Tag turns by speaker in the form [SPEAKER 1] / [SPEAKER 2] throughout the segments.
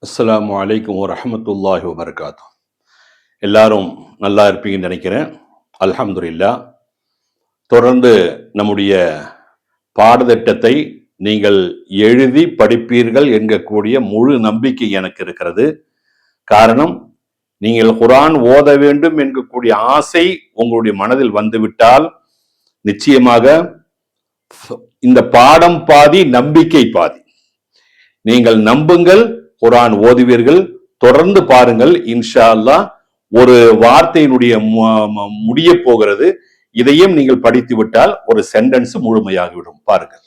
[SPEAKER 1] அஸ்ஸலாமு அலைக்கும் வரஹ்மத்துல்லாஹி வபரகாத்துஹு. எல்லாரும் நல்லா இருப்பீங்கன்னு நினைக்கிறேன். அல்ஹம்துலில்லாஹ். தொடர்ந்து நம்முடைய பாடத்திட்டத்தை நீங்கள் எழுதி படிப்பீர்கள் என்கக்கூடிய முழு நம்பிக்கை எனக்கு இருக்கிறது. காரணம், நீங்கள் குர்ஆன் ஓத வேண்டும் என்கக்கூடிய ஆசை உங்களுடைய மனதில் வந்துவிட்டால் நிச்சயமாக இந்த பாடம் பாதி, நம்பிக்கை பாதி. நீங்கள் நம்புங்கள், குர்ஆன் ஓதுவீர்கள். தொடர்ந்து பாருங்கள். இன்ஷா அல்லாஹ் ஒரு வார்த்தையினுடைய முடிய போகிறது. இதையும் நீங்கள் படித்து விட்டால் ஒரு சென்டென்ஸ் முழுமையாகிவிடும். பாருங்கள்.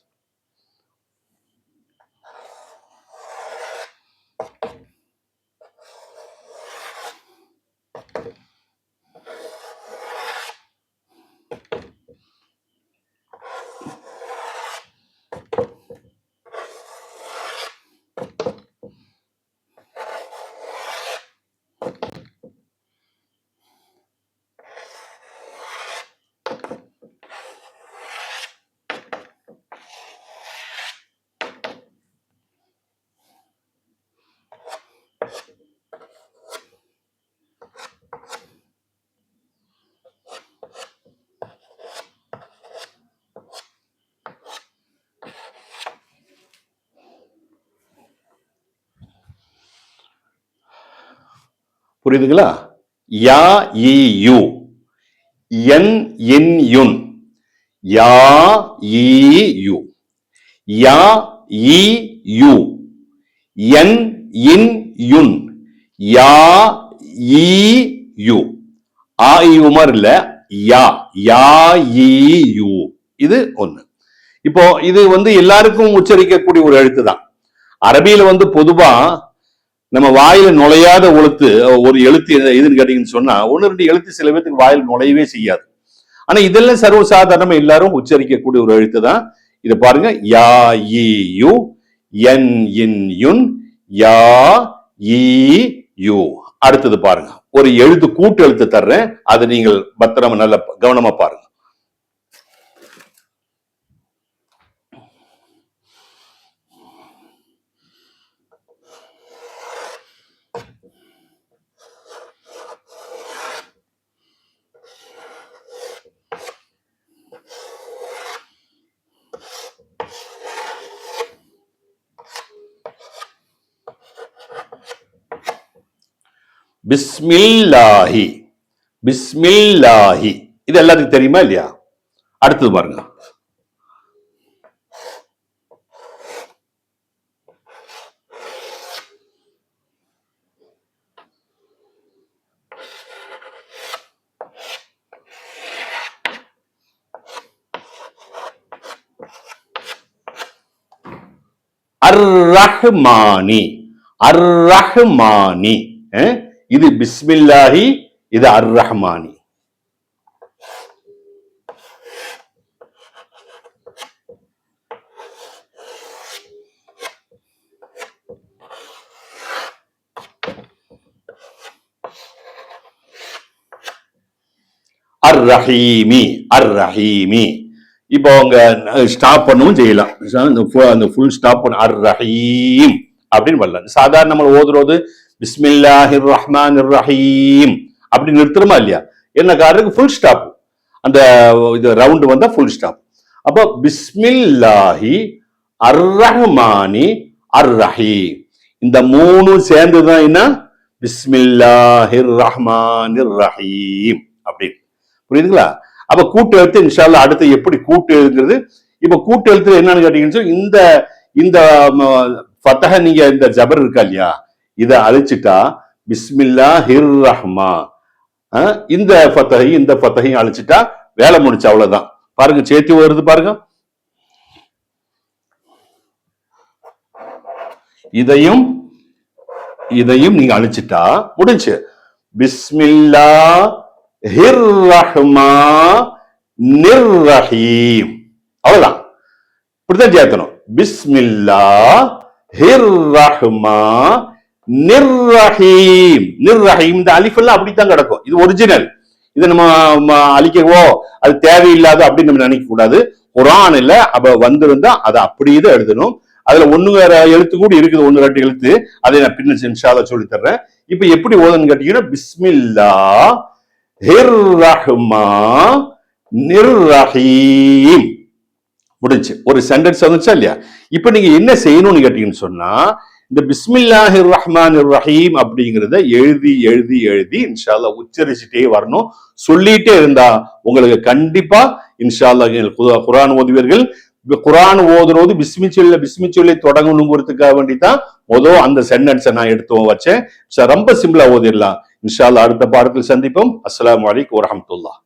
[SPEAKER 1] புரியுதுங்களா? யா இ யு, என் இன் யுன், யா இ யு, யா இ யு, என் இன் யுன், யா இ யு. ஆ இ உமர் இல்ல, யா, யா இ யு. இது ஒண்ணு. இப்போ இது எல்லாருக்கும் உச்சரிக்கக்கூடிய ஒரு எழுத்து தான். அரபியில பொதுவா நம்ம வாயில நுழையாத ஒரு எழுத்து எதுன்னு கேட்டீங்கன்னு சொன்னா, ஒன்னு ரெண்டு எழுத்து சில பேருக்கு வாயில் நுழையவே செய்யாது. ஆனா இதெல்லாம் சர்வசாதாரணமா எல்லாரும் உச்சரிக்கக்கூடிய ஒரு எழுத்து தான். இதை பாருங்க, யா இ யு, என் இன் யுன், யா இ யு. அடுத்தது பாருங்க, ஒரு எழுத்து கூட்டு எழுத்து தர்றேன், அது நீங்கள் பத்திரமா நல்ல கவனமா பாருங்க. பிஸ்மில்லாஹி, பிஸ்மில்லாஹி. இது எல்லாத்துக்கும் தெரியுமா இல்லையா? அடுத்தது பாருங்க, அர் ரஹ்மானி, அர் ரஹ்மானி. இது பிஸ்மில்லாஹி, இது அர் ரஹ்மானி. அர் ரஹீமி, அர் ரஹீமி. இப்போ அவங்க ஸ்டாப் பண்ணவும் செய்யலாம். அந்த ஃபுல் ஸ்டாப் பண்ண அர் ரஹீம் அப்படின்னு வரலாம். சாதாரண நம்ம ஓதுறது பிஸ்மில்லாஹிர் ரஹ்மானிர் ரஹீம் அப்படி நிறுத்துறோமா இல்லையா? என்ன காரணத்துக்கு ஃபுல் ஸ்டாப். அந்த இது ரவுண்ட் வந்தா ஃபுல் ஸ்டாப். அப்போ பிஸ்மில்லாஹி அர் ரஹ்மானி அர் ரஹீம், இந்த மூணும் சேர்ந்துதான் என்ன? பிஸ்மில்லாஹிர் ரஹ்மானிர் ரஹீம் அப்படி. புரியுதுங்களா? அப்ப கூட்டு எழுத்து இன்ஷா அல்லாஹ் அடுத்து எப்படி கூட்டு எழுதுங்கிறது. இப்ப கூட்டு எழுத்து என்னன்னு கேட்டீங்கன்னா, இந்த இந்த ஃபதஹ நீங்க இந்த ஜபர் இருக்கா இல்லையா, இதை அழிச்சிட்டா பிஸ்மில்லாஹிர் ரஹ்மா, இந்த ஃபதஹையும் இந்த ஃபதஹையும் அழிச்சிட்டா வேலை முடிச்சு, அவ்வளவுதான். பாருங்க, சேர்த்து வருது பாருங்க. இதையும் இதையும் நீங்க அழிச்சிட்டா முடிஞ்சு. பிஸ்மில்லாஹிர் ரஹ்மானிர் ரஹீம், அவ்வளவுதான். இப்படிதான் சேர்த்தணும். பிஸ்மில்லாஹிர் ரஹ்மானிர் ரஹீம். நிர்ரஹீம் இந்த அலிஃப் எல்லாம் அப்படித்தான் கிடக்கும். இது ஒரிஜினல். இதை நம்ம அழிக்கவோ அது தேவையில்லாத அப்படின்னு நம்ம நினைக்க கூடாது. குர்ஆன்ல அப்ப வந்திருந்தா அதை அப்படியே எழுதணும். அதுல ஒண்ணு வேற எழுத்து கூட இருக்குது, ஒண்ணு ரெண்டு எழுத்து. அதை நான் பின்ன இன்ஷா அல்லாஹ் சொல்லி தர்றேன். இப்ப எப்படி ஓதுன்னு கேட்டீங்கன்னா, பிஸ்மில்லா ஹிர் ரஹ்மானிர் ரஹீம் முடிஞ்சு. ஒரு சென்டென்ஸ் வந்துச்சா இல்லையா? இப்ப நீங்க என்ன செய்யணும்னு கேட்டீங்கன்னு சொன்னா, இந்த பிஸ்மில்லாஹிர் ரஹ்மானிர் ரஹீம் அப்படிங்கிறத எழுதி எழுதி எழுதி இன்ஷா அல்லாஹ் உச்சரிச்சுட்டே வரணும். சொல்லிட்டே இருந்தா உங்களுக்கு கண்டிப்பா இன்ஷா அல்லாஹ் குர்ஆன் ஓதுவீர்கள். குர்ஆன் ஓதுறது பிஸ்மி சொல்லி தொடங்கணுங்கிறதுக்காக வேண்டிதான் அந்த சென்டென்ஸை நான் எடுத்து வச்சேன். ரொம்ப சிம்பிளா ஓதிடலாம். இன்ஷா அல்லாஹ் அடுத்த பாடத்தில் சந்திப்போம். அஸ்ஸலாமு அலைக்கும் வரஹ்மத்துல்லாஹ்.